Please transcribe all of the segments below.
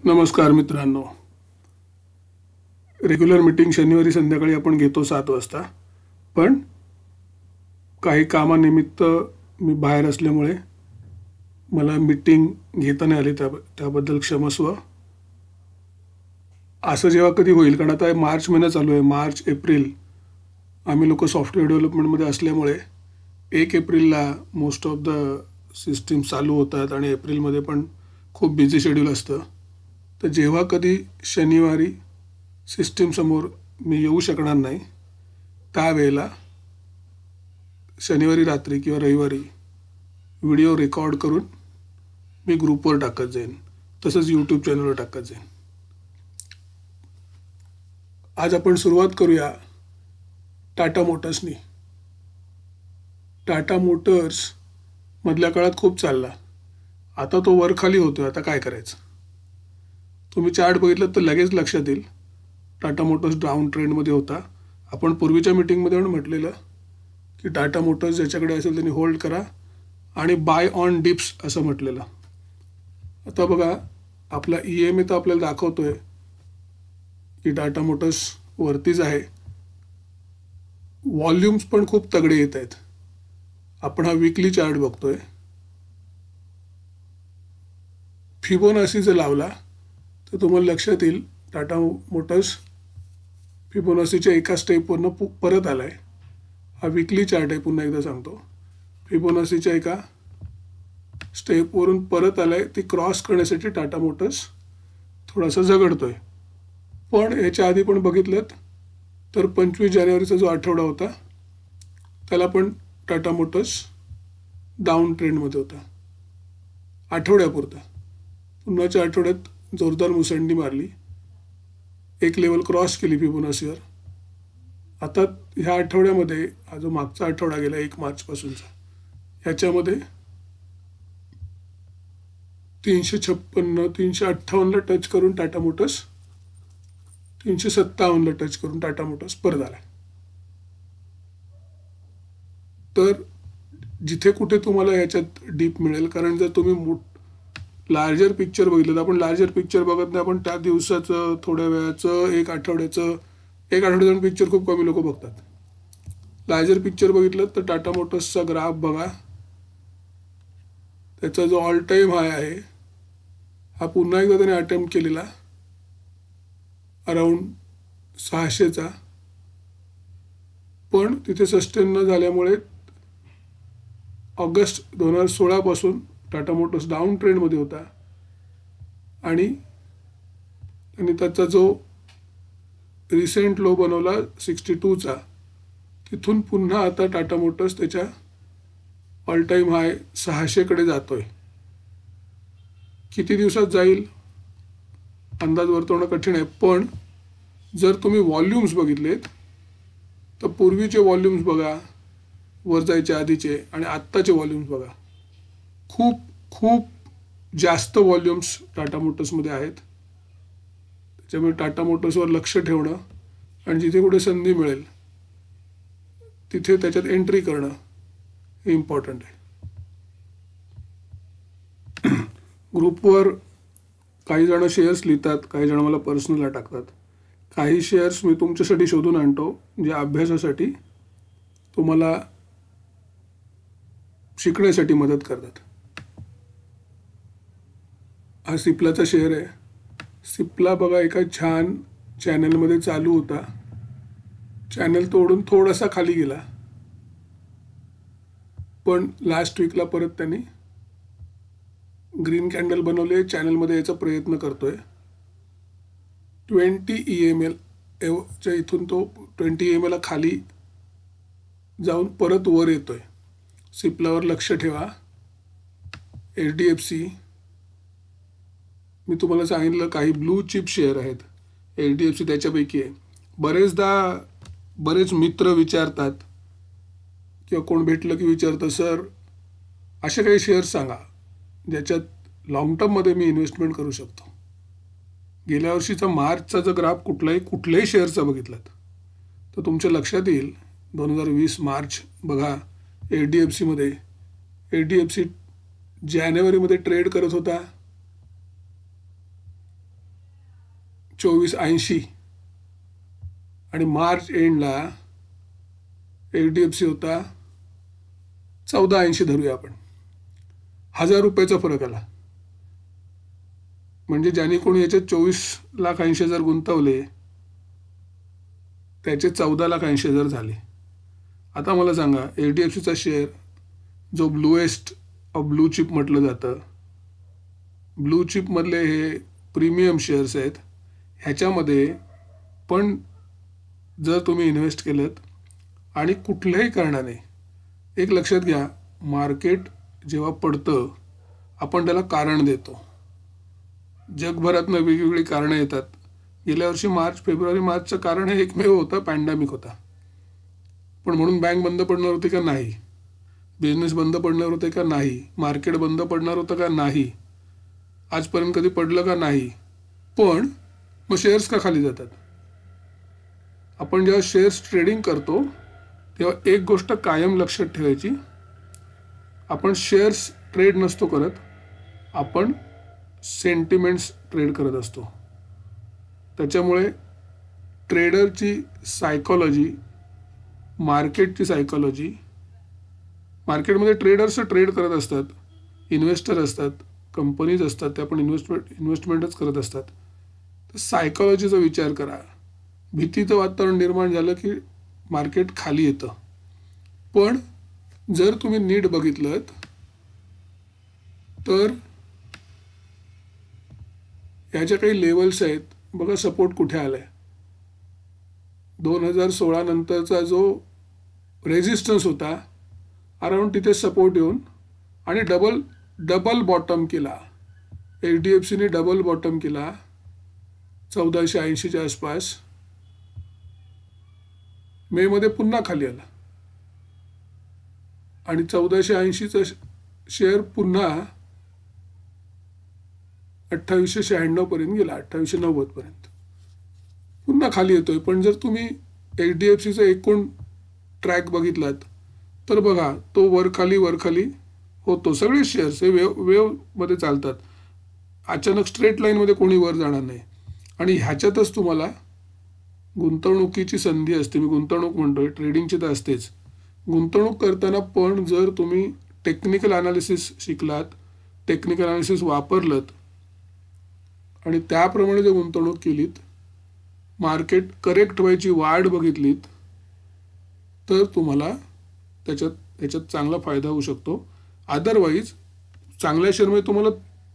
नमस्कार मित्रांनो. Regular meeting शनिवारी संध्याकाळी आपण घेतो 7 वाजता. पण काही कामानिमित्त मी बाहेर असल्यामुळे मला मीटिंग घेता नाही आली, त्याबद्दल क्षमस्व. असं जेव्हा कधी होईल, कारण आता मार्च महिना चालू आहे, मार्च एप्रिल आम्ही लोक सॉफ्टवेअर डेव्हलपमेंटमध्ये असल्यामुळे 1 एप्रिलला मोस्ट ऑफ द सिस्टीम चालू होतात आणि एप्रिलमध्ये पण खूप बिझी शेड्यूल असतं. तर जेव्हा कधी शनिवारी सिस्टीमसमोर मी येऊ शकणार नाही, त्यावेळेला शनिवारी रात्री किंवा रविवारी व्हिडिओ रेकॉर्ड करून मी ग्रुपवर टाकत जाईन, तसंच यूट्यूब चॅनलवर टाकत जाईन. आज आपण सुरुवात करूया टाटा मोटर्सनी. टाटा मोटर्स मधल्या काळात खूप चालला, आता तो वरखाली होतोय. आता काय करायचं? तुम्ही चार्ट बघितलं तर लगेच लक्षात येईल टाटा मोटर्स डाऊन ट्रेंडमध्ये होता. आपण पूर्वीच्या मीटिंगमध्ये पण म्हटलेलं की टाटा मोटर्स ज्याच्याकडे असेल त्यांनी होल्ड करा आणि बाय ऑन डिप्स असं म्हटलेलं. आता बघा, आपला EMA तर आपल्याला दाखवतोय की टाटा मोटर्स वरतीच आहे. व्हॉल्यूम्स पण खूप तगडे येत आहेत. आपण हा वीकली चार्ट बघतोय. फिबोनाची जर लावला तर तुम्हाला लक्षात येईल टाटा मोटर्स फिबोनासीच्या एका स्टेपवरनं परत आलाय. हा वीकली चार्ट आहे, पुन्हा एकदा सांगतो. फिबोनासीच्या एका स्टेपवरून परत आलाय. ती क्रॉस करण्यासाठी टाटा मोटर्स थोडासा झगडतोय. पण याच्या आधी पण बघितलं तर 25 जानेवारीचा जो आठवडा होता त्याला पण टाटा मोटर्स डाऊन ट्रेंडमध्ये होता. आठवड्यापुरता. पुन्हाच्या आठवड्यात जोरदार मुसंडी मारली, एक लेवल क्रॉस केली फिबोनासीवर. आता ह्या आठवड्यामध्ये, हा जो मागचा आठवडा गेला 1 मार्चपासूनचा, ह्याच्यामध्ये 356, 358ला टच करून टाटा मोटर्स 357ला टच करून टाटा मोटर्स परत आलाय. तर जिथे कुठे तुम्हाला ह्याच्यात डीप मिळेल, कारण जर तुम्ही लार्जर पिक्चर बघितलं तर, आपण लार्जर पिक्चर बघत नाही. आपण त्या दिवसाचं, थोड्या वेळाचं, एक आठवड्याचं पिक्चर खूप कमी लोक बघतात. लार्जर पिक्चर बघितलं तर टाटा मोटर्सचा ग्राफ बघा. त्याचा जो ऑल टाईम हाय आहे, हा पुन्हा एकदा त्याने अटेम्प्ट केलेला अराउंड 600चा, पण तिथे सस्टेन न झाल्यामुळे ऑगस्ट 2016 पासून टाटा मोटर्स डाऊन ट्रेंडमध्ये होता आणि त्याचा जो रिसेंट लो बनवला 62चा, तिथून पुन्हा आता टाटा मोटर्स त्याच्या ऑल टाईम हाय 600कडे जातोय. किती दिवसात जाईल अंदाज वर्तवणं कठीण आहे. पण जर तुम्ही व्हॉल्यूम्स बघितलेत तर पूर्वीचे व्हॉल्यूम्स बघा, वर जायच्या आधीचे, आणि आत्ताचे व्हॉल्यूम्स बघा. खूप खूप जास्त व्हॉल्यूम्स टाटा मोटर्समध्ये आहेत. त्याच्यामुळे टाटा मोटर्सवर लक्ष ठेवणं आणि जिथे कुठे संधी मिळेल तिथे त्याच्यात एंट्री करणं हे इम्पॉर्टंट आहे. ग्रुपवर काही जण शेअर्स लिहितात, काही जण मला पर्सनलला टाकतात. काही शेअर्स मी तुमच्यासाठी शोधून आणतो, जे अभ्यासासाठी तुम्हाला शिकण्यासाठी मदत करतात. हा सिप्लाचा शेअर आहे. सिप्ला बघा, एका छान चॅनलमध्ये चालू होता. चॅनल तोडून थोडासा खाली गेला, पण लास्ट वीकला परत त्यांनी ग्रीन कॅन्डल बनवले. चॅनलमध्ये याचा प्रयत्न करतोय. 20 EMA च्या इथून तो 20 EMA ला खाली जाऊन परत वर येतोय. सिप्लावर लक्ष ठेवा. HDFC, मी तुम्हाला सांगितलं काही ब्लू चिप शेअर आहेत. HDFC त्याच्यापैकी आहे. बरेच मित्र विचारतात किंवा कोण भेटलं की विचारतं, सर असे काही शेअर्स सांगा ज्याच्यात लॉंग टर्ममध्ये मी इन्व्हेस्टमेंट करू शकतो. गेल्या वर्षीचा मार्चचा जर ग्राफ कुठल्याही शेअरचा बघितलात तर तुमच्या लक्षात येईल. 2020 मार्च बघा, HDFC जानेवारीमध्ये ट्रेड करत होता 2480 आणि मार्च एंडला HDFC होता 1480 धरूया आपण. 1000 रुपयाचा फरक आला. म्हणजे ज्याने कोणी याच्यात 24,80,000 गुंतवले त्याचे 14,80,000 झाले. आता मला सांगा, HDFCचा शेअर जो ब्लूएस्ट ऑफ ब्लू चिप म्हटलं जातं, ब्लू चिपमधले हे प्रीमियम शेअर्स आहेत, ह्याच्यामध्ये पण जर तुम्ही इन्व्हेस्ट केलं आणि कुठल्याही कारणाने, एक लक्षात घ्या, मार्केट जेव्हा पडतं आपण त्याला कारण देतो. जगभरातनं वेगवेगळी कारणं येतात. गेल्या वर्षी फेब्रुवारी मार्चचं कारण हे एकमेव होतं, पॅन्डेमिक होता. पण म्हणून बँक बंद पडणार होती का? नाही. बिझनेस बंद पडणार होते का? नाही. मार्केट बंद पडणार होतं का? नाही. आजपर्यंत कधी पडलं का? नाही. पण मग शेअर्स का खाली जातात? आपण जेव्हा शेअर्स ट्रेडिंग करतो तेव्हा एक गोष्ट कायम लक्षात ठेवायची, आपण शेअर्स ट्रेड नसतो करत, आपण सेंटिमेंट्स ट्रेड करत असतो. त्याच्यामुळे ट्रेडरची सायकॉलॉजी, मार्केटची सायकॉलॉजी, मार्केटमध्ये ट्रेडर्स ट्रेड करत असतात, इन्व्हेस्टर असतात, कंपनीज असतात, ते आपण इन्व्हेस्टमेंटच करत असतात. तर सायकॉलॉजीचा विचार करा. भीतीचं वातावरण निर्माण झालं की मार्केट खाली येतं. पण जर तुम्ही नीट बघितलं तर याच्या काही लेवल्स आहेत बघा. सपोर्ट कुठे आलाय? 2016 नंतरचा जो रेजिस्टन्स होता, अराउंड तिथे सपोर्ट येऊन आणि डबल बॉटम केला. HDFCने डबल बॉटम केला 1480च्या आसपास. मे मध्ये पुन्हा खाली आला आणि 1480चा शेअर पुन्हा 2896 पर्यंत गेला, 2890 पर्यंत पुन्हा खाली येतोय. पण जर तुम्ही HDFCचा एकूण ट्रॅक बघितलात तर बघा, तो वर खाली होतो. सगळे शेअर्स हे वेव मध्ये चालतात. अचानक स्ट्रेट लाईनमध्ये कोणी वर जाणार नाही. आणि ह्याच्यातच तुम्हाला गुंतवणुकीची संधी असते. मी गुंतवणूक म्हणतोय, ट्रेडिंगची तर असतेच. गुंतवणूक करताना पण जर तुम्ही टेक्निकल अनालिसिस शिकलात, टेक्निकल अनालिसिस वापरलत आणि त्याप्रमाणे जर गुंतवणूक केलीत, मार्केट करेक्ट व्हायची वाढ बघितलीत, तर तुम्हाला त्याच्यात चांगला फायदा होऊ शकतो. अदरवाईज चांगल्या शेअरमध्ये तुम्हाला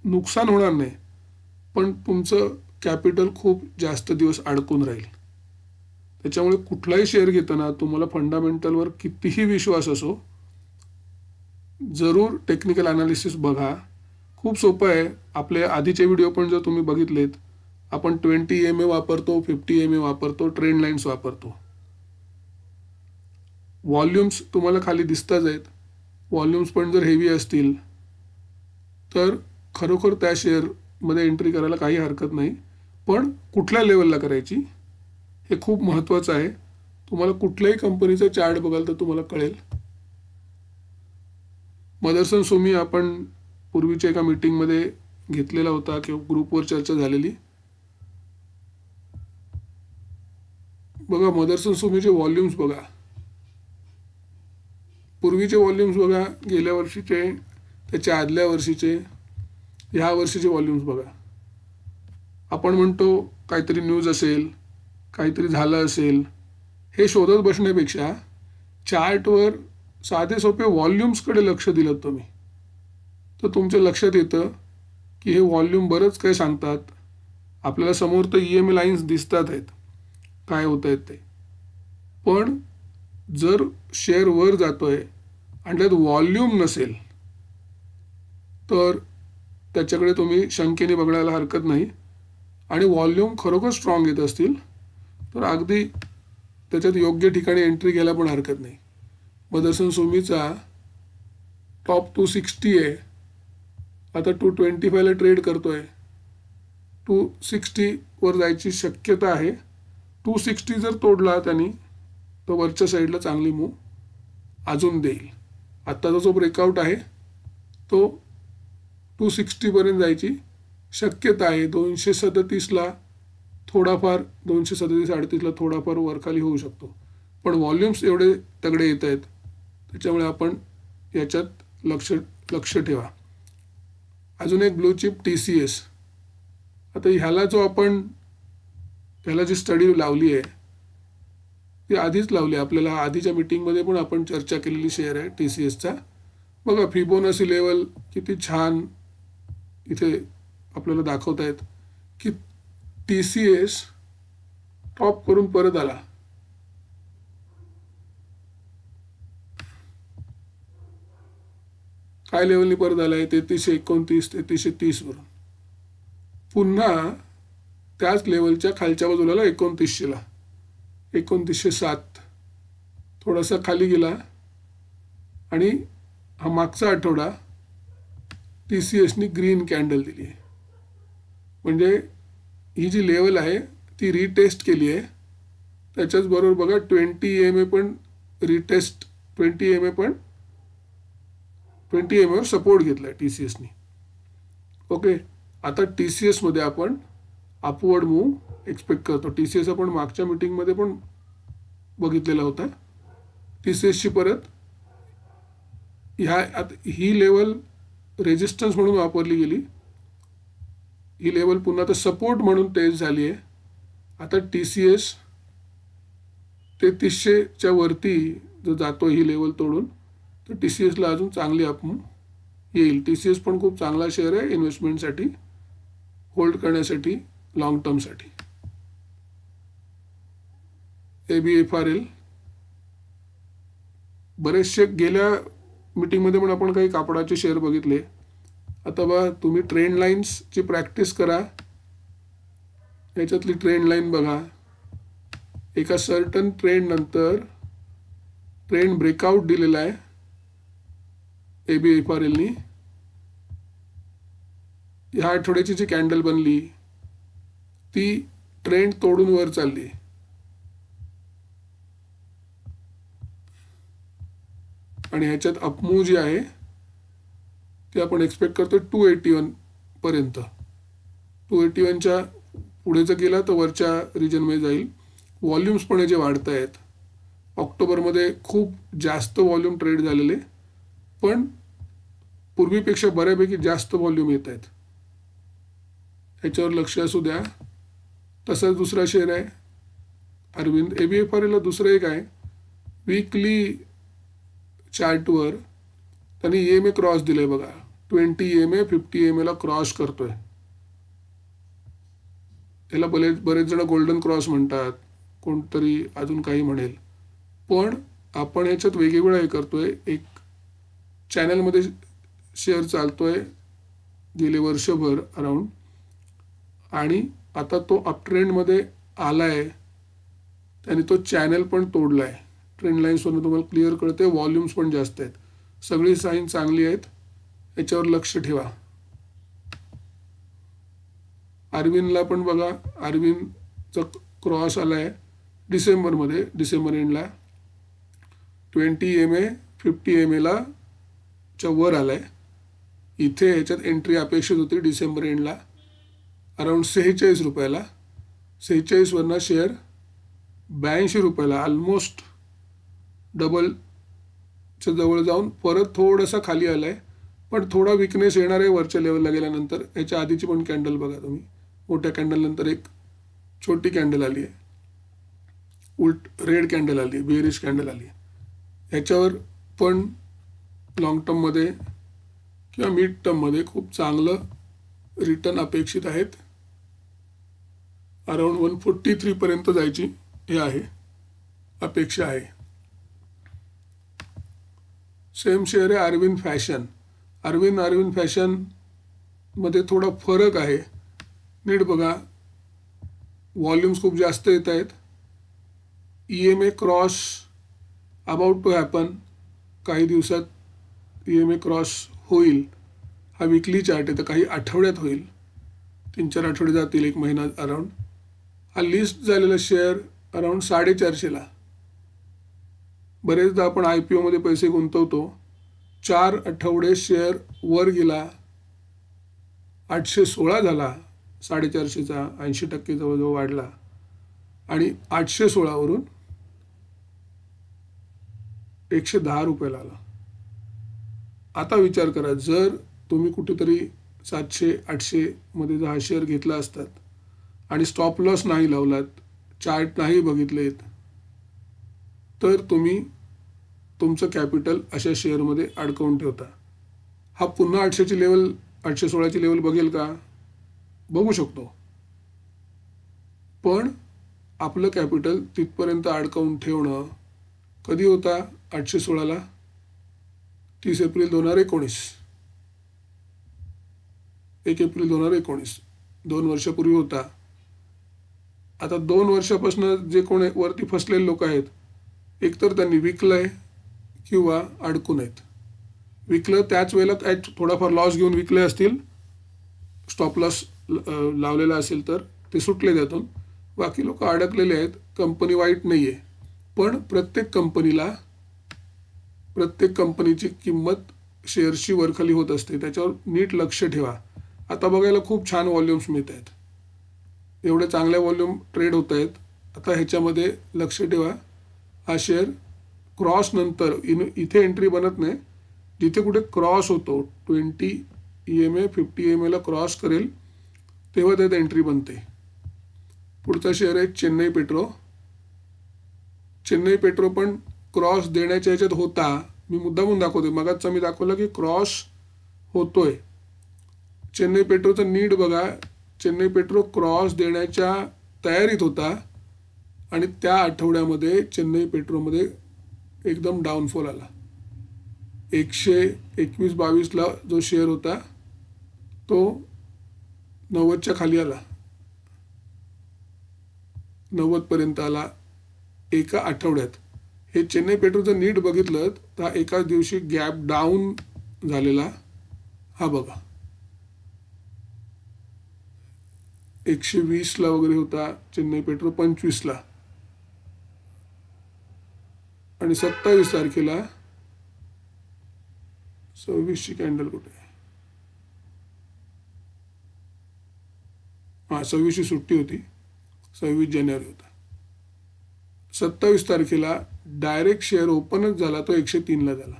नुकसान होणार नाही, पण तुमचं कॅपिटल खूप जास्त दिवस अडकून राहील. त्याच्यामुळे कुठलाही शेअर घेताना तुम्हाला फंडामेंटलवर कितीही विश्वास असो, जरूर टेक्निकल अनालिसिस बघा. खूप सोपं आहे. आपले आधीचे व्हिडिओ पण जर तुम्ही बघितलेत, आपण 20 EMA वापरतो, 50 EMA वापरतो, ट्रेंड लाईन्स वापरतो. व्हॉल्यूम्स तुम्हाला खाली दिसताच आहेत. व्हॉल्यूम्स पण जर हेवी असतील तर खरोखर त्या शेअरमध्ये एंट्री करायला काही हरकत नाही. पण कुठल्या लेवलला करायची हे खूप महत्त्वाचं आहे. तुम्हाला कुठल्याही कंपनीचा चार्ट बघाल तर तुम्हाला कळेल. मदरसन सुमी आपण पूर्वीच्या एका मीटिंगमध्ये घेतलेला होता किंवा ग्रुपवर चर्चा झालेली. बघा, मदरसन सुमीचे व्हॉल्यूम्स बघा, पूर्वीचे व्हॉल्यूम्स बघा, गेल्या वर्षीचे, त्याच्या आदल्या वर्षीचे, ह्या वर्षीचे व्हॉल्यूम्स बघा. आपण म्हणतो काहीतरी न्यूज असेल, काहीतरी झालं असेल, हे शोधत बसण्यापेक्षा चार्टवर साधे सोपे व्हॉल्यूम्सकडे लक्ष दिलं तुम्ही तर तुमच्या लक्षात येतं की हे व्हॉल्यूम बरंच काय सांगतात. आपल्याला समोर तर EMA लाईन्स दिसतात आहेत, काय होत आहेत ते. पण जर शेअर वर जातोय आणि त्यात व्हॉल्यूम नसेल तर त्याच्याकडे तुम्ही शंकेने बघायला हरकत नाही. आणि व्हॉल्यूम खरोखर स्ट्रॉंग येत असतील तर अगदी त्याच्यात योग्य ठिकाणी एंट्री घ्यायला पण हरकत नाही. मदरसन सुमीचा टॉप 260 आहे, आता 225ला ट्रेड करतोय. 260 वर जायची शक्यता आहे. 260 जर तोडला त्यांनी तर वरच्या साईडला चांगली मूव अजून देईल. आत्ताचा जो ब्रेकआउट आहे तो 260 पर्यंत जायची शक्यता आहे. 237ला थोडाफार 237-38ला थोडाफार वरखाली होऊ शकतो, पण व्हॉल्यूम्स एवढे तगडे येत आहेत, त्याच्यामुळे आपण याच्यात लक्ष ठेवा. अजून एक ब्लू चिप TCS. आता ह्याला जी स्टडी लावली आहे ती आधीच लावली, आपल्याला आधीच्या मीटिंगमध्ये पण आपण चर्चा केलेली शेअर आहे TCSचा. बघा फिबोनाची लेवल किती छान इथे आपल्याला दाखवतायत की TCS टॉप करून परत आला. काय लेवलनी परत आलाय? 3329, 3330 वरून पुन्हा त्याच लेवलच्या खालच्या बाजूला 2900ला, 2907 थोडासा खाली गेला. आणि हा मागचा आठवडा TCSनी ग्रीन कॅन्डल दिली आहे, म्हणजे ही जी लेवल आहे ती रिटेस्ट केली आहे. त्याच्याच बरोबर बघा 20 EMA पण रिटेस्ट, 20 EMA पण 20 EMA वर सपोर्ट घेतलाय TCSनी. ओके, आता TCS मध्ये आपण अपवर्ड मूव्ह एक्सपेक्ट करतो. TCS आपण मागच्या मीटिंगमध्ये पण बघितलेला होता. TCSची परत ही लेवल रेजिस्टन्स म्हणून वापरली गेली, ही लेवल पुन्हा आता सपोर्ट म्हणून टेस्ट झाली आहे. आता TCS 3300च्या वरती जर जातो ही लेवल तोडून, तर TCSला अजून चांगली अपमूव्ह येईल. TCS पण खूप चांगला शेअर आहे इन्व्हेस्टमेंटसाठी, होल्ड करण्यासाठी, लॉंग टर्मसाठी. ABFRL बरेचसे गेल्या मीटिंगमध्ये पण आपण काही कापडाचे शेअर बघितले. आता बघा तुम्ही ट्रेंड लाईन्सची प्रॅक्टिस करा. याच्यातली ट्रेंड लाईन बघा, एका सर्टन ट्रेंड नंतर ट्रेंड ब्रेकआउट दिलेला आहे ABFRLनी. ह्या आठवड्याची जी कॅन्डल बनली ती ट्रेंड तोडून वर चालली. आणि ह्याच्यात अपमूव्ह जी आहे ती आपण एक्सपेक्ट करतो 281 पर्यंत. 281च्या पुढे जर गेला तर वरच्या रिजनमध्ये जाईल. व्हॉल्यूम्स पण जे वाढत आहेत, ऑक्टोबरमध्ये खूप जास्त व्हॉल्यूम ट्रेड झालेले, पण पूर्वीपेक्षा बऱ्यापैकी जास्त व्हॉल्यूम येत आहेत, ह्याच्यावर लक्ष असू द्या. तसाच दुसरा शेअर आहे अरविंद. ABFRLला दुसरं एक आहे, वीकली चार्टवर त्यांनी EMA क्रॉस दिले बघा, 20 EMA 50 EMAला क्रॉस करतोय. याला बरेच जण गोल्डन क्रॉस म्हणतात, कोणतरी अजून काही म्हणेल, पण आपण ह्याच्यात वेगवेगळं हे करतोय. एक चॅनलमध्ये शेअर चालतोय गेले वर्षभर अराउंड, आणि आता तो अपट्रेंडमध्ये आलाय, त्याने तो चॅनल पण तोडलाय. ट्रेंड लाईन्सवरून तुम्हाला क्लिअर कळते, व्हॉल्यूम्स पण जास्त आहेत, सगळी साईन चांगली आहेत, याच्यावर लक्ष ठेवा. अरविंदला पण बघा, अरविंदचा क्रॉस आलाय डिसेंबरमध्ये, डिसेंबर एंडला 20 EMA 50 EMAला च्या वर आलाय. इथे ह्याच्यात एंट्री अपेक्षित होती डिसेंबर एंडला अराउंड 46 रुपयाला. 46 वरनं शेअर 82 रुपयाला, ऑलमोस्ट डबलच्या जवळ जाऊन परत थोडासा खाली आलाय, पण थोडा विकनेस येणार आहे वरच्या लेवलला गेल्यानंतर. याच्या आधीची पण कॅन्डल बघा तुम्ही, मोठ्या कॅन्डल नंतर एक छोटी कॅन्डल आली आहे, रेड कॅन्डल आली, बेरिश कॅन्डल आली. ह्याच्यावर पण लॉंग टर्ममध्ये किंवा मिड टर्ममध्ये खूप चांगलं रिटर्न अपेक्षित आहेत. अराउंड 143 पर्यंत जायची हे आहे, अपेक्षा आहे. सेम शेअर आहे अरविंद फॅशन. अरविंद फॅशन मध्ये थोडा फरक आहे, नीट बघा. व्हॉल्यूम्स खूप जास्त येत आहेत. EMA cross about to happen, काही दिवसात EMA क्रॉस होईल. हा विकली चार्ट आहे, तर काही आठवड्यात होईल, 3-4 आठवडे जातील, 1 महिना अराउंड. हा लिस्ट झालेला शेअर अराउंड 450ला. बरेचदा आपण IPO मध्ये पैसे गुंतवतो, 4 आठवडे शेअर वर गेला, 816 झाला, 450चा 80% जवळजवळ वाढला आणि 816वरून 110 रुपयाला आला. आता विचार करा, जर तुम्ही कुठेतरी 700-800 मध्ये जर हा शेअर घेतला असतात आणि स्टॉप लॉस नाही लावलात, चार्ट नाही बघितलेत, तर तुम्ही तुमचं कॅपिटल अशा शेअरमध्ये अडकवून ठेवता. हा पुन्हा 800ची लेवल 816ची लेवल बघेल का? बघू शकतो, पण आपलं कॅपिटल तिथपर्यंत अडकवून ठेवणं कधी होता? 816ला 30 एप्रिल 2019, 1 एप्रिल 2019, 2 वर्षापूर्वी होता. आता 2 वर्षापासून जे कोण वरती फसलेले लोक आहेत, एकतर त्यांनी विकलंय किंवा अडकून आहेत. विकलं त्याच वेळेला काय थोडाफार लॉस घेऊन विकले असतील, स्टॉप लॉस लावलेला असेल तर ते सुटले त्यातून. बाकी लोक अडकलेले आहेत. कंपनी वाईट नाही आहे, पण प्रत्येक कंपनीची किंमत शेअर्सची वरखाली होत असते, त्याच्यावर नीट लक्ष ठेवा. आता बघायला खूप छान व्हॉल्यूम्स मिळत आहेत, एवढे चांगल्या व्हॉल्यूम ट्रेड होत आहेत. आता ह्याच्यामध्ये लक्ष ठेवा, हा शेअर क्रॉस नंतर इथे एंट्री बनत नाही. जिथे कुठे क्रॉस होतो 20 EMA 50 EMA ला क्रॉस करेल तेव्हा त्यात एंट्री बनते. पुढचा शेअर आहे चेन्नई पेट्रो. चेन्नई पेट्रो पण क्रॉस देण्याच्या ह्याच्यात होता. मी मुद्दामून दाखवते, मगाचा मी दाखवलं की क्रॉस होतोय. चेन्नई पेट्रोचं नीट बघा, चेन्नई पेट्रो क्रॉस देण्याच्या तयारीत होता आणि त्या आठवड्यामध्ये चेन्नई पेट्रोमध्ये एकदम डाऊनफॉल आला. 121-22ला जो शेअर होता तो 90च्या खाली आला, 90पर्यंत आला एका आठवड्यात. हे चेन्नई पेट्रोचं नीट बघितलं तर एकाच दिवशी गॅप डाऊन झालेला हा बघा. 120ला वगैरे होता चेन्नई पेट्रो, 25ला, आणि 27 तारखेला 26ची कॅन्डल कुठे आहे? 26ची सुट्टी होती, 26 जानेवारी होता. 27 तारखेला डायरेक्ट शेअर ओपनच झाला तो 103ला झाला.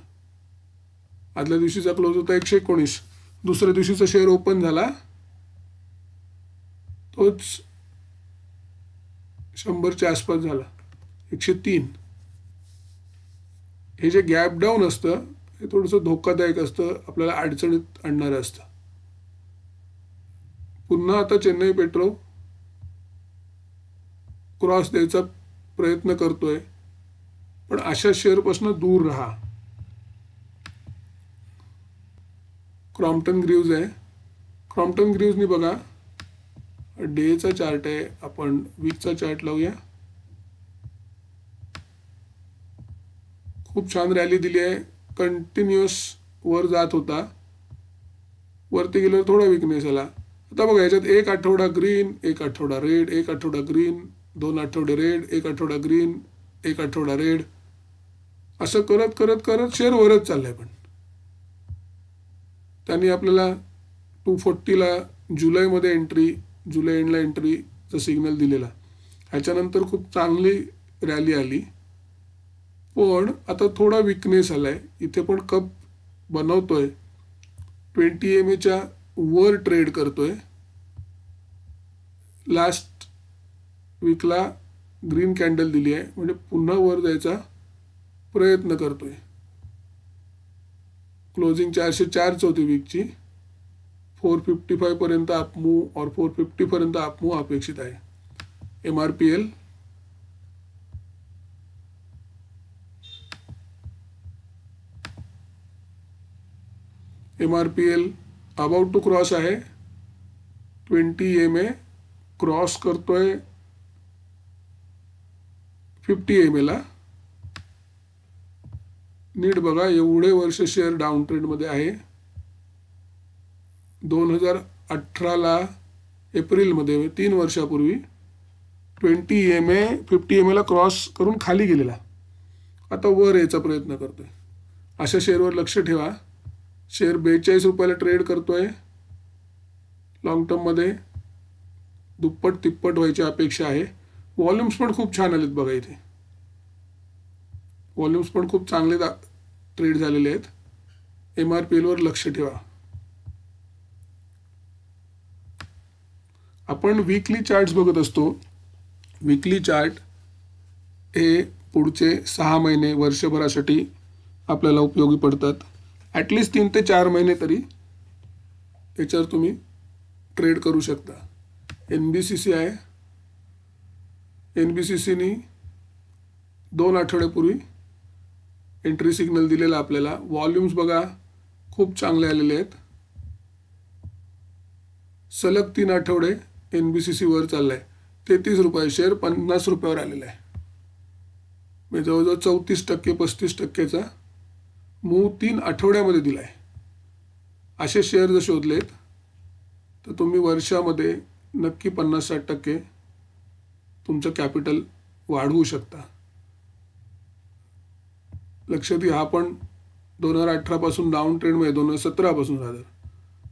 आदल्या दिवशीचा क्लोज होता 119. दुसऱ्या दिवशीचा शेअर ओपन झाला तोच 100च्या आसपास झाला, 103. हे जे गॅप डाऊन असतं हे थोडंसं धोकादायक असतं, आपल्याला अडचणीत आणणारं असतं. पुन्हा आता चेन्नई पेट्रो क्रॉस द्यायचा प्रयत्न करतोय, पण अशा शेअरपासून दूर राहा. क्रॉम्प्टन ग्रीव्ज आहे. क्रॉम्प्टन ग्रीव्जनी बघा, डेचा चार्ट आहे, आपण वीकचा चार्ट लावूया. खूप छान रॅली दिली आहे, कंटिन्युअस वर जात होता, वरती गेल्यावर थोडा विकनेस आला. आता बघा याच्यात एक आठवडा ग्रीन, एक आठवडा रेड, एक आठवडा ग्रीन, 2 आठवडे रेड, एक आठवडा ग्रीन, एक आठवडा रेड, असं करत करत करत शेअर वरच चाललंय. पण त्यांनी आपल्याला 240ला जुलैमध्ये एंट्री, जुलै एंडला एंट्रीचा सिग्नल दिलेला. ह्याच्यानंतर खूप चांगली रॅली आली, पण आता थोडा विकनेस आलाय. इथे पण कप बनवतोय, 20 EMAच्या वर ट्रेड करतोय. लास्ट वीकला ग्रीन कॅन्डल दिली आहे, म्हणजे पुन्हा वर जायचा प्रयत्न करतोय. क्लोजिंग 404 होती वीकची. 455 पर्यंत अपमूव और 450 पर्यंत अपमूव अपेक्षित आहे. MRPL अबाउट टू क्रॉस आहे. 20 EMA क्रॉस करतोय 50 EMA ला. नीट बघा, एवढे वर्ष शेअर डाऊन ट्रेंडमध्ये आहे. 2018ला एप्रिलमध्ये 3 वर्षापूर्वी 20 EMA 50 EMA ला क्रॉस करून खाली गेलेला, आता वर यायचा प्रयत्न करतोय. अशा शेअरवर लक्ष ठेवा. शेअर 42 रुपयाला ट्रेड करतोय लॉंग टर्ममध्ये. दुप्पट तिप्पट व्हायची अपेक्षा आहे. व्हॉल्यूम्स पण खूप छान आलेत बघा. इथे व्हॉल्यूम्स पण खूप चांगले ट्रेड झालेले आहेत. MRPL वर लक्ष ठेवा. आपण वीकली चार्ट्स बघत असतो. वीकली चार्ट हे पुढचे 6 महिने वर्षभरासाठी आपल्याला उपयोगी पडतात. ॲटलिस्ट 3 ते 4 महिने तरी याच्यावर तुम्ही ट्रेड करू शकता. NBCC आहे. NBCCनी 2 आठवड्यापूर्वी एंट्री सिग्नल दिलेला आपल्याला. व्हॉल्यूम्स बघा खूप चांगले आलेले आहेत. सलग 3 आठवडे NBCC वर चाललाय. 33 रुपये शेअर 50 रुपयावर आलेला आहे. म्हणजे जवळजवळ 34% 35%चा मूव 3 आठवड्यामध्ये दिलाय. असे शेअर जर शोधलेत तर तुम्ही वर्षामध्ये नक्की 50-60% तुमचं कॅपिटल वाढवू शकता. लक्षात घ्या, हा पण 2018 पासून डाऊन ट्रेंडमध्ये 2017 पासून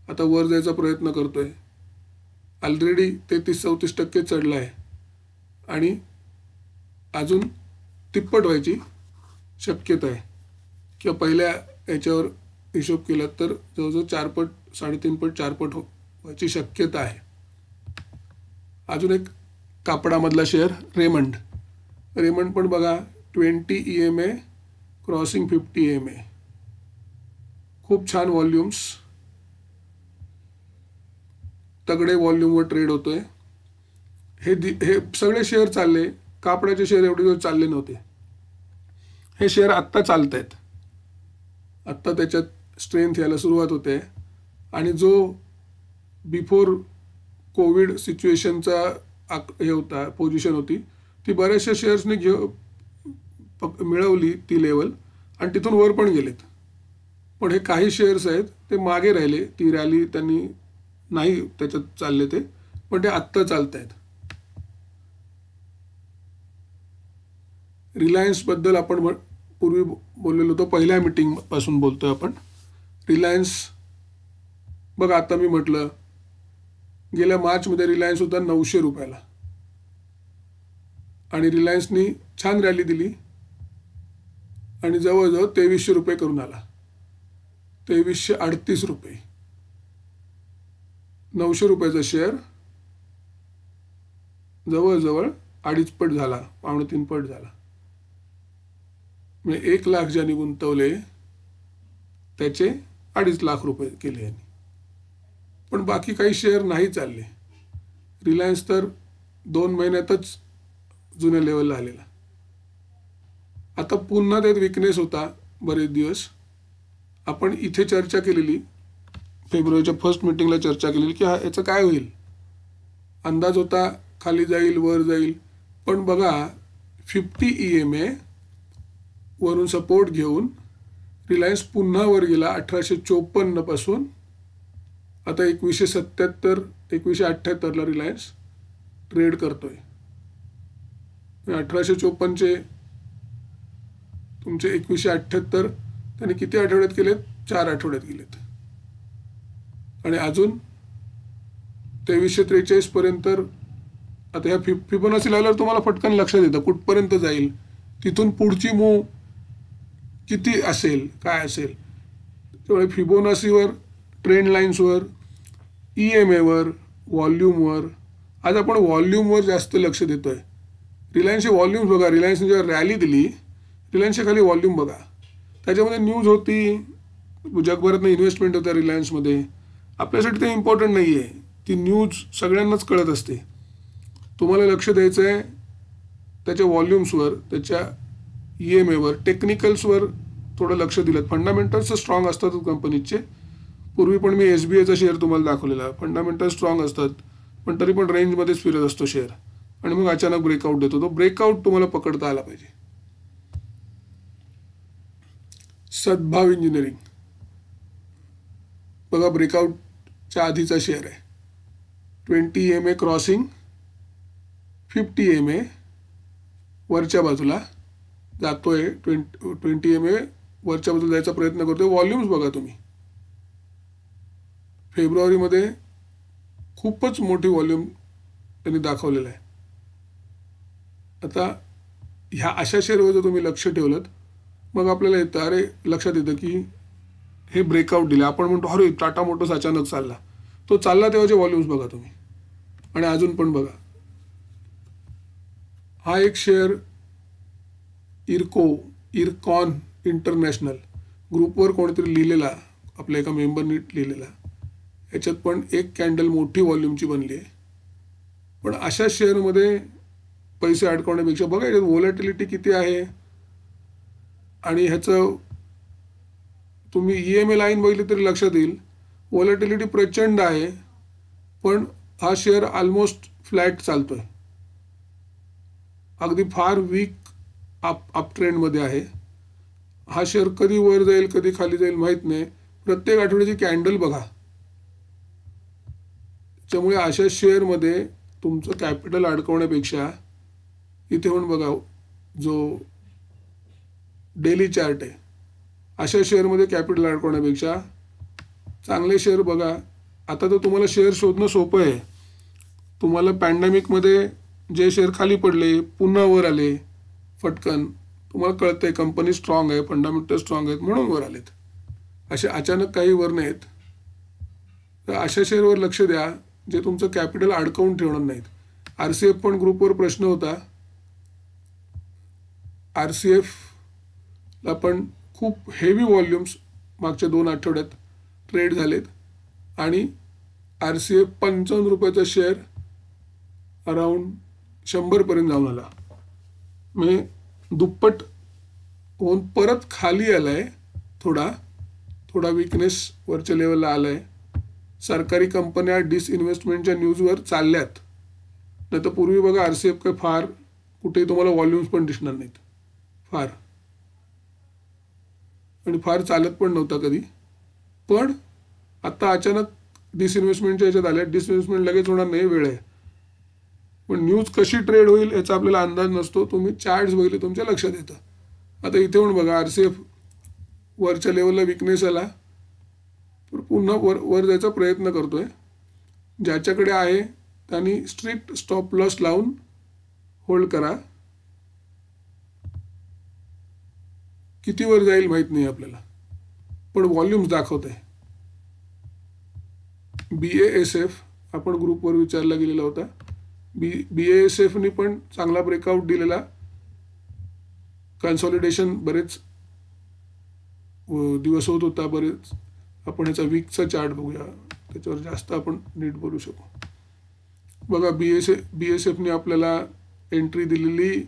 आता वर जायचा प्रयत्न करतोय. ऑलरेडी 33-34% चढला आहे आणि अजून तिप्पट व्हायची शक्यता आहे. किंवा पहिल्या याच्यावर हिशोब केला तर जवळजवळ 4 पट 3.5 पट 4 पट व्हायची शक्यता आहे. अजून एक कापडामधला शेअर रेमंड. रेमंड पण बघा 20 EMA क्रॉसिंग 50 EMA. खूप छान व्हॉल्यूम्स, तगडे व्हॉल्यूमवर ट्रेड होतोय. हे सगळे शेअर चालले. कापडाचे शेअर एवढे दिवस चालले नव्हते. हे शेअर आत्ता चालत आहेत. आत्ता त्याच्यात स्ट्रेंथ यायला सुरुवात होते. आणि जो बिफोर कोविड सिच्युएशनचा हे होता, पोझिशन होती, ती बऱ्याचशा शेअर्सने मिळवली ती लेवल आणि तिथून वर पण गेलेत. पण हे काही शेअर्स आहेत ते मागे राहिले. ती रॅली त्यांनी नाही त्याच्यात चालले ते, पण ते आत्ता चालत आहेत. रिलायन्सबद्दल आपण पूर्वी बोललेलो होतो. पहिल्या मीटिंग पासून बोलतोय आपण. रिलायन्स बघा, आता मी म्हटलं गेल्या मार्चमध्ये रिलायन्स होता 900 रुपयाला आणि रिलायन्सनी छान रॅली दिली आणि जवळजवळ 2300 रुपये करून आला. 2338 रुपये. 900 रुपयाचा शेअर जवळजवळ 2.5 पट झाला, 2.25 पट झाला. म्हणजे 1 लाख ज्यांनी गुंतवले त्याचे 2.5 लाख रुपये केले यांनी. पण बाकी काही शेअर नाही चालले. रिलायन्स तर 2 महिन्यातच जुन्या लेवलला आलेला. आता पुन्हा त्यात विकनेस होता बरेच दिवस. आपण इथे चर्चा केलेली, फेब्रुवारीच्या फर्स्ट मीटिंगला चर्चा केलेली की याचं काय होईल. अंदाज होता खाली जाईल वर जाईल, पण बघा 50 EMA वरून सपोर्ट घेऊन रिलायन्स पुन्हा वर गेला. 1854 पासून आता 2177 2178ला रिलायन्स ट्रेड करतोय. 1854चे तुमचे 2178 त्यांनी किती आठवड्यात केलेत? 4 आठवड्यात गेलेत. आणि अजून 2343 पर्यंत. आता ह्या फिबोनाची लावल्यावर तुम्हाला फटकन लक्षात येतं कुठपर्यंत जाईल, तिथून पुढची मूव किती असेल, काय असेल. त्यामुळे फिबोनासीवर, ट्रेंड लाईन्सवर, EMAवर, व्हॉल्यूमवर, आज आपण व्हॉल्यूमवर जास्त लक्ष देतोय. रिलायन्सचे व्हॉल्यूम्स बघा. रिलायन्सने जेव्हा रॅली दिली, रिलायन्सच्या खाली व्हॉल्यूम बघा. त्याच्यामध्ये न्यूज होती, जगभरातनं इन्व्हेस्टमेंट होत्या रिलायन्समध्ये. आपल्यासाठी ते इम्पॉर्टंट नाही आहे. ती न्यूज सगळ्यांनाच कळत असते. तुम्हाला लक्ष द्यायचं आहे त्याच्या व्हॉल्यूम्सवर, त्याच्या EMAवर, टेक्निकल्सवर थोडं लक्ष दिलं. फंडामेंटल्स स्ट्रॉंग असतात कंपनीचे. पूर्वी पण मी SBIचा शेअर तुम्हाला दाखवलेला. फंडामेंटल स्ट्रॉंग असतात, पण तरी पण रेंजमध्येच फिरत असतो शेअर आणि मग अचानक ब्रेकआउट देतो. तो ब्रेकआउट तुम्हाला पकडता आला पाहिजे. सद्भाव इंजिनिअरिंग बघा, ब्रेकआउटच्या आधीचा शेअर आहे. 20 EMA क्रॉसिंग 50 EMA वरच्या बाजूला जातोय. 20 EMA वरच्या बाजूला जायचा प्रयत्न करतोय. व्हॉल्यूम्स बघा तुम्ही. फेब्रुवारीमध्ये खूपच मोठी व्हॉल्यूम त्यांनी दाखवलेला आहे. आता ह्या अशा शेअरवर जर तुम्ही लक्ष ठेवलं मग आपल्याला येतं अरे लक्षात येतं की हे ब्रेकआउट दिले. आपण म्हणतो अरे टाटा मोटर्स अचानक चालला. तो चालला तेव्हाचे व्हॉल्यूम्स बघा तुम्ही आणि अजून पण बघा. हा एक शेअर इरकॉन इंटरनॅशनल ग्रुपवर कोणीतरी लिहिलेला, आपल्या एका मेंबरनी लिहिलेला. याच्यात पण एक कॅन्डल मोठी व्हॉल्यूमची बनली आहे. पण अशा शेअरमध्ये पैसे अडकवण्यापेक्षा बघा याच्यात व्होलॅटिलिटी किती आहे आणि ह्याचं तुम्ही EMA लाईन बघितली तरी लक्षात येईल. व्होलॅटिलिटी प्रचंड आहे पण हा शेअर ऑलमोस्ट फ्लॅट चालतोय. अगदी फार वीक अप ट्रेंडमध्ये आहे. हा शेअर कधी वर जाईल कधी खाली जाईल माहीत नाही. प्रत्येक आठवड्याची कॅन्डल बघा. त्यामुळे अशा शेअरमध्ये तुमचं कॅपिटल अडकवण्यापेक्षा इथे पण बघा जो डेली चार्ट आहे, अशा शेअरमध्ये कॅपिटल अडकवण्यापेक्षा चांगले शेअर बघा. आता तर तुम्हाला शेअर शोधणं सोपं आहे. तुम्हाला पॅन्डेमिकमध्ये जे शेअर खाली पडले पुन्हा वर आले फटकन, तुम्हाला कळतंय कंपनी स्ट्रॉंग आहे, फंडामेंटल स्ट्रॉंग आहेत म्हणून वर आलेत. असे अचानक काही वर नाहीत. तर अशा शेअरवर लक्ष द्या जे तुमचं कॅपिटल अडकवून ठेवणार नाहीत. RCF पण ग्रुपवर प्रश्न होता. RCFला पण खूप हेवी व्हॉल्यूम्स मागच्या 2 आठवड्यात ट्रेड झालेत आणि RCF 55 रुपयाचा शेअर अराऊंड 100पर्यंत जाऊन आला. म्हणजे दुप्पट होऊन परत खाली आला आहे. थोडा विकनेस वरच्या लेवलला आला आहे. सरकारी कंपन्या डिसइन्व्हेस्टमेंटच्या न्यूजवर चालल्यात. नाही तर पूर्वी बघा RCF काही फार कुठेही तुम्हाला व्हॉल्यूम्स पण दिसणार नाहीत फार, आणि फार चालत पण नव्हता कधी. पण आता अचानक डिसइन्व्हेस्टमेंटच्या ह्याच्यात आल्या. डिसइन्व्हेस्टमेंट लगेच होणार नाही, वेळ आहे. पण न्यूज कशी ट्रेड होईल याचा आपल्याला अंदाज नसतो. तुम्ही चार्ट्स बघितले तुमच्या लक्षात येतं. आता इथे पण बघा RCF वरच्या लेवलला विकनेस आला तर पुन्हा वर जायचा प्रयत्न करतोय. ज्याच्याकडे आहे त्यांनी स्ट्रिक्ट स्टॉप लॉस लावून होल्ड करा. किती वर जाईल माहीत नाही आपल्याला, पण व्हॉल्यूम्स दाखवत आहे. BASF आपण ग्रुपवर विचारला गेलेला होता. BASFनी पण चांगला ब्रेकआउट दिलेला. कन्सॉलिडेशन बरेच दिवस होत होता. बरेच आपण याचा वीकचा चार्ट बघूया, त्याच्यावर जास्त आपण नीट बोलू शकू. बघा BASFनी आपल्याला एंट्री दिलेली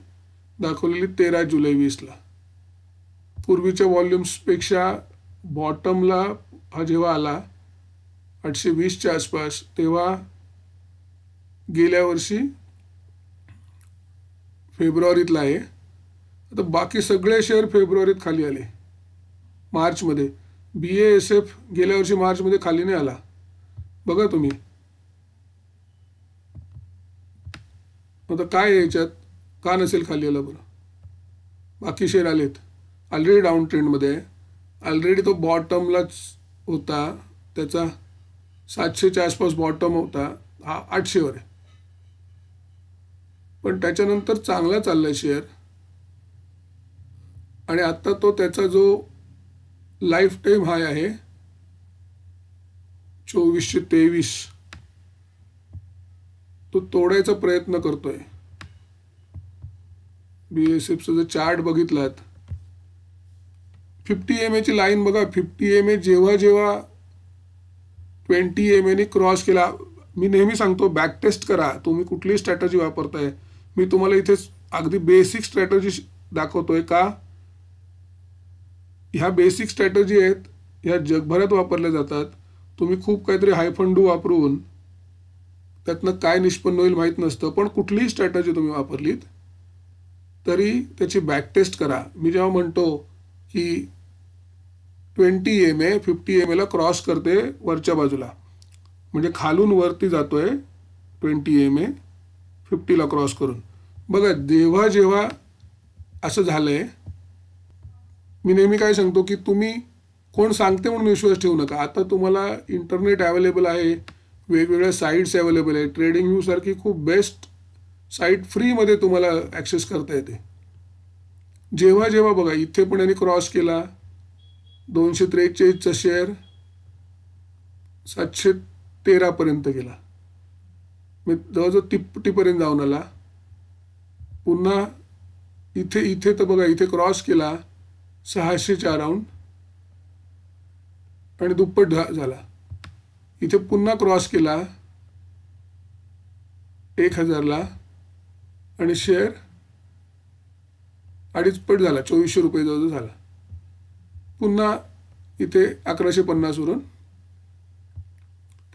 दाखवलेली 13 जुलै 20ला. पूर्वीच्या व्हॉल्यूम्सपेक्षा बॉटमला हा जेव्हा आला 820च्या आसपास, तेव्हा गेल्या वर्षी फेब्रुवारीतला आहे. आता बाकी सगळे शेअर फेब्रुवारीत खाली आले. मार्चमध्ये BASF गेल्या वर्षी मार्चमध्ये खाली नाही आला. बघा तुम्ही. आता काय याच्यात का नसेल खाली आला बरं? बाकी शेअर आलेत, ऑलरेडी डाऊन ट्रेंडमध्ये आहे. ऑलरेडी तो बॉटमलाच होता. त्याचा 700च्या आसपास बॉटम होता. हा 800वर आहे. पण त्याच्यानंतर चांगला चाललाय शेअर आणि आता तो त्याचा जो लाईफ टाईम हाय आहे 2423, तो तोडायचा प्रयत्न करतोय. BASFचा जर चार्ट बघितलात 50 EMA ची लाईन बघा. 50 EMA जेव्हा 20 EMA क्रॉस केला, मी नेहमी सांगतो बॅक टेस्ट करा. तुम्ही कुठलीही स्ट्रॅटजी वापरताय. मी तुम्हाला इथे अगदी बेसिक स्ट्रॅटजी दाखवतोय का. ह्या बेसिक स्ट्रॅटजी आहेत, ह्या जगभरात वापरल्या जातात. तुम्ही खूप काहीतरी हायफंडू वापरून त्यातनं काय निष्पन्न होईल माहीत नसतं. पण कुठलीही स्ट्रॅटजी तुम्ही वापरलीत तरी त्याची बॅक टेस्ट करा. मी जेव्हा म्हणतो की 20 EMA 50 EMA ला क्रॉस करते वरच्या बाजूला, म्हणजे खालून वरती जातोय 20 EMA 50ला क्रॉस करून. बघा जेव्हा असं झालंय, मी नेहमी काय सांगतो की तुम्ही कोण सांगते म्हणून विश्वास ठेवू नका. आता तुम्हाला इंटरनेट अवेलेबल आहे, वेगवेगळ्या साईट्स अवेलेबल आहेत. ट्रेडिंग व्यू सारखी खूप बेस्ट साईट फ्रीमध्ये तुम्हाला ॲक्सेस करता येते. जेव्हा जेव्हा बघा इथे पण यांनी क्रॉस केला 243चा शेअर 713 पर्यंत गेला, मी जवळजवळ तिप्पटीपर्यंत जाऊन आला. पुन्हा इथे इथे तर बघा इथे क्रॉस केला 600च्या अराउंड आणि दुप्पट झाला. इथे पुन्हा क्रॉस केला 1000ला आणि शेअर 2.5 पट झाला, 2400 रुपये जवळ झाला. पुन्हा इथे 1150 वरून.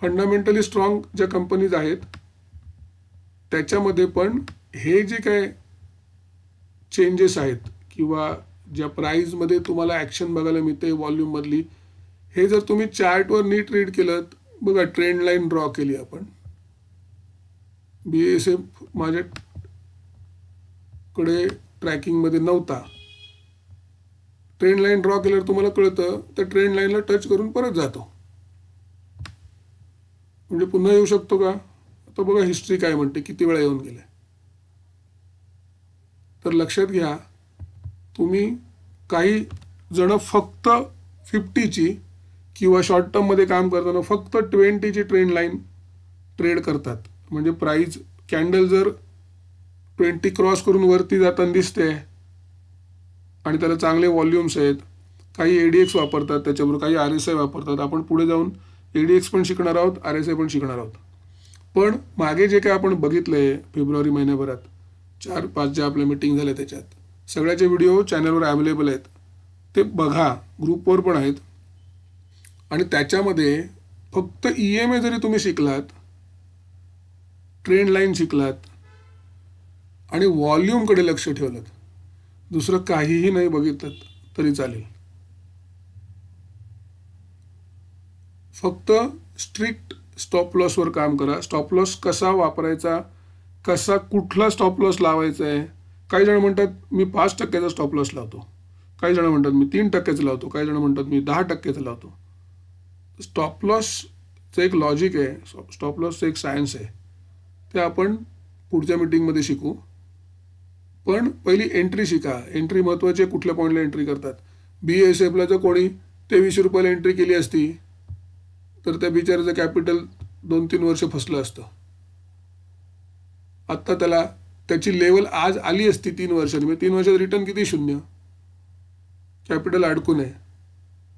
फंडामेंटली स्ट्रॉंग ज्या कंपनीज आहेत त्याच्यामध्ये पण हे जे काय चेंजेस आहेत किंवा ज्या प्राईजमध्ये तुम्हाला ॲक्शन बघायला मिळते व्हॉल्यूममधली, हे जर तुम्ही चार्टवर नीट रीड केलं, बघा ट्रेंड लाईन ड्रॉ केली आपण. BSF माझ्याकडे ट्रॅकिंगमध्ये नव्हता. ट्रेंड लाईन ड्रॉ केल्यावर तुम्हाला कळतं तर ट्रेंड लाईनला टच करून परत जातो, म्हणजे पुन्हा येऊ शकतो का. आता बघा हिस्ट्री काय म्हणते, किती वेळा येऊन गेले. तर लक्षात घ्या, तुम्ही काही जण फक्त 50ची किंवा शॉर्ट टर्ममध्ये काम करताना फक्त 20ची ट्रेंड लाईन ट्रेड करतात. म्हणजे प्राईज कॅन्डल जर 20 क्रॉस करून वरती जाताना दिसते आणि त्याला चांगले व्हॉल्यूम्स आहेत, काही ADX वापरतात, त्याच्याबरोबर काही RSI वापरतात. आपण पुढे जाऊन ADX पण शिकणार आहोत, RSI पण शिकणार आहोत. पण मागे जे काय आपण बघितलं आहे फेब्रुवारी महिन्याभरात 4-5 ज्या आपल्या मीटिंग झाल्या त्याच्यात सगळ्याचे व्हिडिओ चॅनलवर अवेलेबल आहेत, ते बघा, ग्रुपवर पण आहेत. आणि त्याच्यामध्ये फक्त EMA जरी तुम्ही शिकलात, ट्रेंड लाईन शिकलात आणि व्हॉल्यूमकडे लक्ष ठेवलं, दुसरं काहीही नाही बघितलं तरी चालेल. फक्त स्ट्रिक्ट स्टॉप लॉसवर काम करा. स्टॉप लॉस कसा वापरायचा, कसा कुठला स्टॉप लॉस लावायचा आहे. काही जण म्हणतात मी 5% स्टॉप लॉस लावतो, काही जण म्हणतात मी 3% लावतो, काही जण म्हणतात मी 10% लावतो. स्टॉप लॉसचं एक लॉजिक आहे, स्टॉप लॉसचं एक सायन्स आहे, ते आपण पुढच्या मीटिंगमध्ये शिकू. पण पहिली एंट्री शिका. एंट्री महत्त्वाची आहे, कुठल्या पॉईंटला एंट्री करतात. BSFला जर कोणी 23 रुपयाला एंट्री केली असती तर त्या बिचाराचं कॅपिटल 2-3 वर्ष फसलं असतं. आत्ता त्याची लेवल आज आली असती 3 वर्षांनी, म्हणजे 3 वर्षात रिटर्न किती, 0. कॅपिटल अडकून आहे,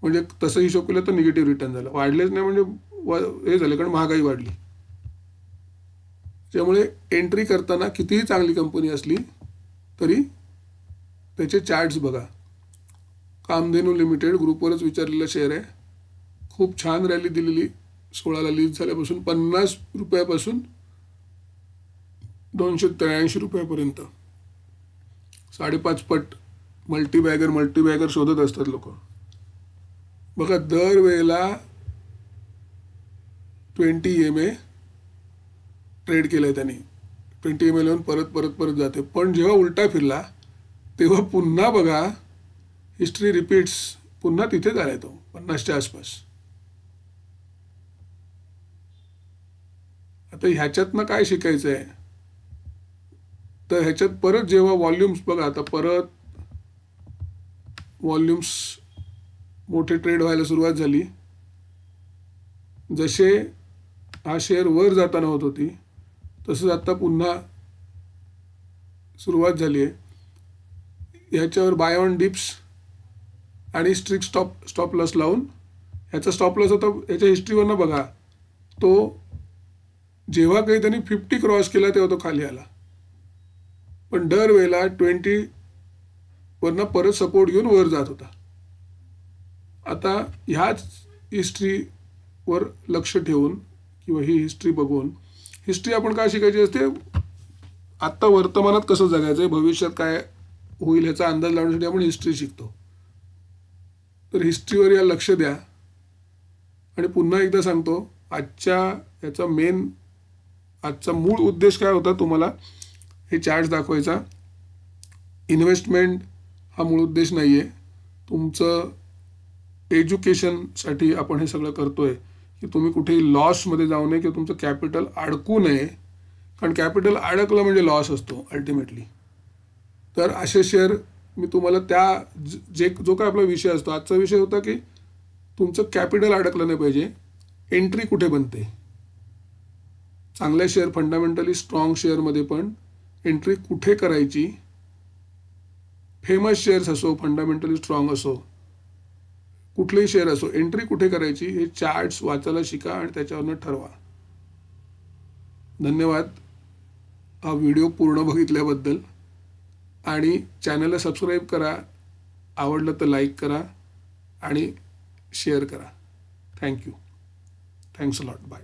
म्हणजे तसं हिशोब केलं तर निगेटिव्ह रिटर्न झालं. वाढलेच नाही म्हणजे हे झालं, कारण महागाई वाढली. त्यामुळे एंट्री करताना कितीही चांगली कंपनी असली तरी त्याचे चार्ट्स बघा. कामधेनू लिमिटेड ग्रुपवरच विचारलेला शेअर आहे, खूप छान रॅली दिलेली. 16ला लिस्ट झाल्यापासून 50 रुपयापासून 283 रुपयापर्यंत 5.5 पट. मल्टीबॅगर शोधत असतात लोक. बघा दरवेळेला 20 EMA ट्रेड केलं आहे त्यांनी, 20 EMA लावून परत जाते. पण जेव्हा उलटा फिरला तेव्हा पुन्हा बघा हिस्ट्री रिपीट्स, पुन्हा तिथेच आला तो 50च्या आसपास. आता ह्याच्यातनं काय शिकायचं आहे, तर ह्याच्यात परत जेव्हा व्हॉल्यूम्स बघा, आता परत व्हॉल्यूम्स मोठे ट्रेड व्हायला सुरुवात झाली. जसे हा शेअर वर जाताना होत होती तसंच आता पुन्हा सुरुवात झाली आहे. ह्याच्यावर बाय ऑन डिप्स आणि स्ट्रिक्ट स्टॉप लॉस लावून, ह्याचा स्टॉप लॉस होता ह्याच्या हिस्ट्रीवरनं बघा, तो जेव्हा काही त्यांनी 50 क्रॉस केला तेव्हा तो खाली आला. पण दरवेळेला 20 वरनं परत सपोर्ट घेऊन वर जात होता. आता ह्याच हिस्ट्रीवर लक्ष ठेवून किंवा ही हिस्ट्री बघून, हिस्ट्री आपण काय शिकायची असते, आत्ता वर्तमानात कसं जगायचं आहे, भविष्यात काय होईल ह्याचा अंदाज लावण्यासाठी आपण हिस्ट्री शिकतो. तर हिस्ट्रीवर या लक्ष द्या. आणि पुन्हा एकदा सांगतो, आजचा मूळ उद्देश काय होता, तुम्हाला हे चार्ट्स दाखवायचा. इन्व्हेस्टमेंट हा मूळ उद्देश नाही आहे, तुमचं एज्युकेशनसाठी आपण हे सगळं करतोय. की तुम्ही कुठेही लॉसमध्ये जाऊ नये किंवा तुमचं कॅपिटल अडकू नये, कारण कॅपिटल अडकलं म्हणजे लॉस असतो अल्टिमेटली. तर असे शेअर मी तुम्हाला जो काय आपला विषय असतो, आजचा विषय होता की तुमचं कॅपिटल अडकलं नाही पाहिजे, एंट्री कुठे बनते. चांगल्या शेअर, फंडामेंटली स्ट्रॉंग शेअरमध्ये पण एंट्री कुठे करायची, फेमस शेअर्स असो, फंडामेंटली स्ट्रॉंग असो, कुठलेही शेअर असो, एंट्री कुठे करायची हे चार्ट्स वाचायला शिका आणि त्याच्यावरनं ठरवा. धन्यवाद हा व्हिडिओ पूर्ण बघितल्याबद्दल. आणि चॅनलला सबस्क्राईब करा, आवडलं तर लाईक करा आणि शेअर करा. Thank you. Thanks a lot. Bye.